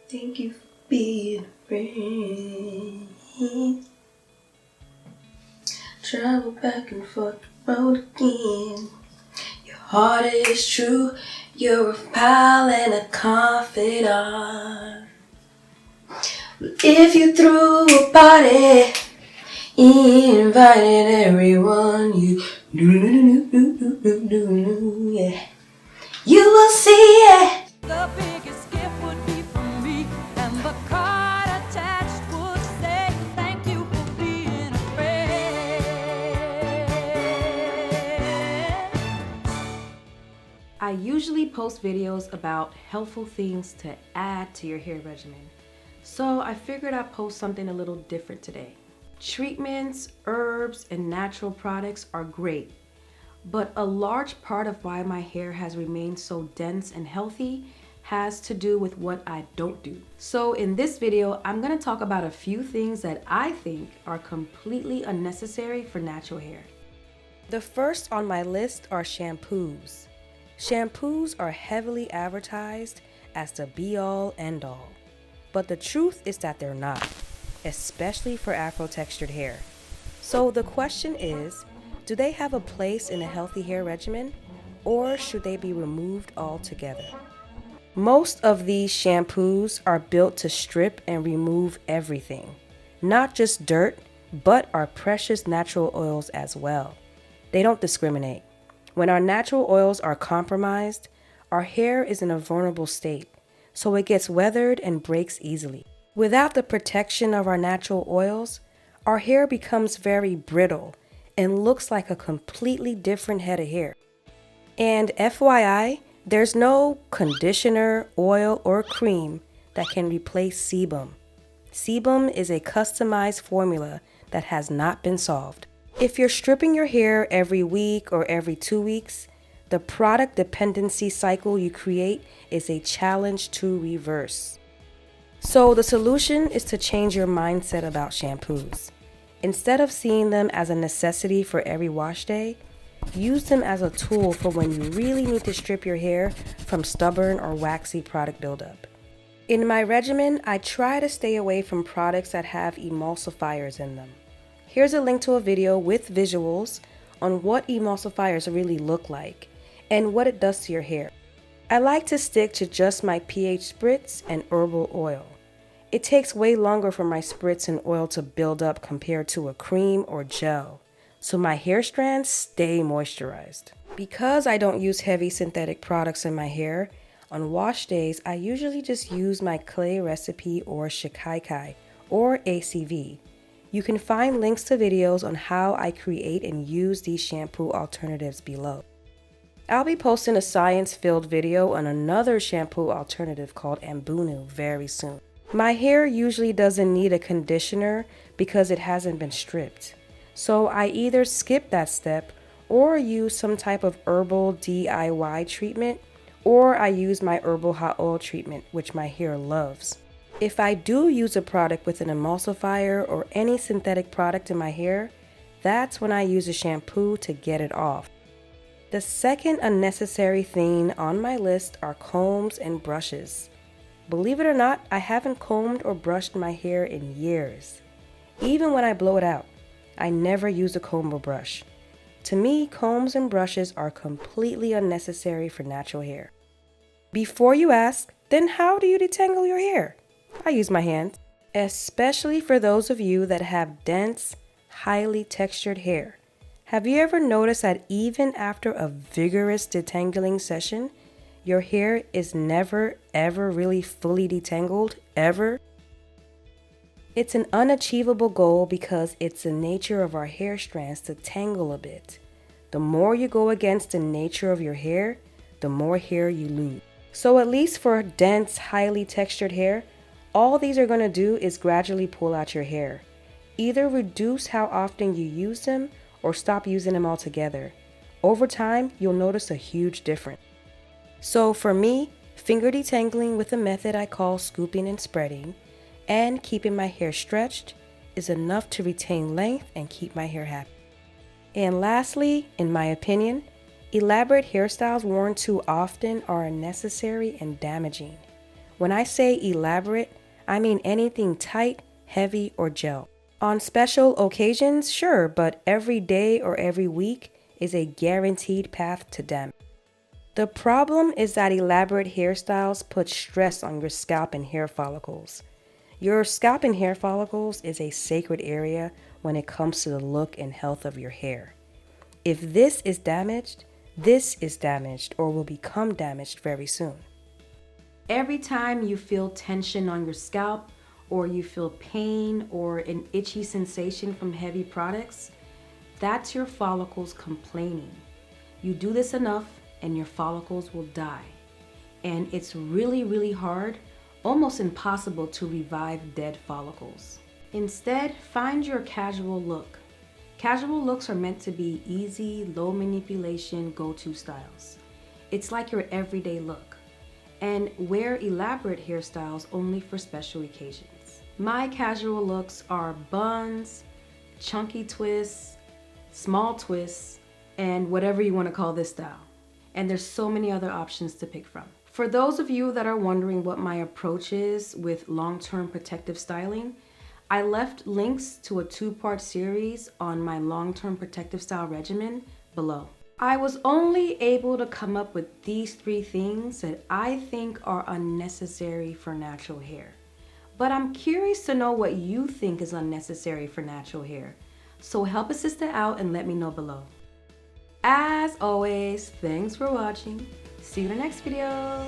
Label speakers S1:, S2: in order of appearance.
S1: Thank you for being a friend. Travel back and forth the road again. Your heart is true. You're a pal and a confidant. If you threw a party, invited everyone, yeah. You will see it.
S2: The biggest gift would be from me, and the card attached would say, thank you for being a friend.
S3: I usually post videos about helpful things to add to your hair regimen, so I figured I'd post something a little different today. Treatments, herbs, and natural products are great, but a large part of why my hair has remained so dense and healthy has to do with what I don't do. So in this video, I'm gonna talk about a few things that I think are completely unnecessary for natural hair. The first on my list are shampoos. Shampoos are heavily advertised as the be-all, end-all, but the truth is that they're not, especially for Afro-textured hair. So the question is, do they have a place in a healthy hair regimen, or should they be removed altogether? Most of these shampoos are built to strip and remove everything, not just dirt, but our precious natural oils as well. They don't discriminate. When our natural oils are compromised, our hair is in a vulnerable state, so it gets weathered and breaks easily. Without the protection of our natural oils, our hair becomes very brittle and looks like a completely different head of hair. And FYI, there's no conditioner, oil, or cream that can replace sebum. Sebum is a customized formula that has not been solved. If you're stripping your hair every week or every 2 weeks, the product dependency cycle you create is a challenge to reverse. So the solution is to change your mindset about shampoos. Instead of seeing them as a necessity for every wash day, use them as a tool for when you really need to strip your hair from stubborn or waxy product buildup. In my regimen, I try to stay away from products that have emulsifiers in them. Here's a link to a video with visuals on what emulsifiers really look like and what it does to your hair. I like to stick to just my pH spritz and herbal oil. It takes way longer for my spritz and oil to build up compared to a cream or gel, so my hair strands stay moisturized. Because I don't use heavy synthetic products in my hair, on wash days I usually just use my clay recipe or shikaikai or ACV. You can find links to videos on how I create and use these shampoo alternatives below. I'll be posting a science-filled video on another shampoo alternative called Ambunu very soon. My hair usually doesn't need a conditioner because it hasn't been stripped. So I either skip that step or use some type of herbal DIY treatment, or I use my herbal hot oil treatment, which my hair loves. If I do use a product with an emulsifier or any synthetic product in my hair, that's when I use a shampoo to get it off. The second unnecessary thing on my list are combs and brushes. Believe it or not, I haven't combed or brushed my hair in years. Even when I blow it out, I never use a comb or brush. To me, combs and brushes are completely unnecessary for natural hair. Before you ask, then how do you detangle your hair? I use my hands, especially for those of you that have dense, highly textured hair. Have you ever noticed that even after a vigorous detangling session, your hair is never ever really fully detangled, ever? It's an unachievable goal because it's the nature of our hair strands to tangle a bit. The more you go against the nature of your hair, the more hair you lose. So at least for dense, highly textured hair, all these are going to do is gradually pull out your hair. Either reduce how often you use them or stop using them altogether. Over time, you'll notice a huge difference. So for me, finger detangling with a method I call scooping and spreading, and keeping my hair stretched is enough to retain length and keep my hair happy. And lastly, in my opinion, elaborate hairstyles worn too often are unnecessary and damaging. When I say elaborate, I mean anything tight, heavy, or gel. On special occasions, sure, but every day or every week is a guaranteed path to damage. The problem is that elaborate hairstyles put stress on your scalp and hair follicles. Your scalp and hair follicles is a sacred area when it comes to the look and health of your hair. If this is damaged or will become damaged very soon. Every time you feel tension on your scalp, or you feel pain or an itchy sensation from heavy products, that's your follicles complaining. You do this enough and your follicles will die. And it's really, really hard, almost impossible to revive dead follicles. Instead, find your casual look. Casual looks are meant to be easy, low manipulation, go-to styles. It's like your everyday look. And wear elaborate hairstyles only for special occasions. My casual looks are buns, chunky twists, small twists, and whatever you want to call this style. And there's so many other options to pick from. For those of you that are wondering what my approach is with long-term protective styling, I left links to a 2-part series on my long-term protective style regimen below. I was only able to come up with these 3 things that I think are unnecessary for natural hair. But I'm curious to know what you think is unnecessary for natural hair. So help a sister out and let me know below. As always, thanks for watching. See you in the next video.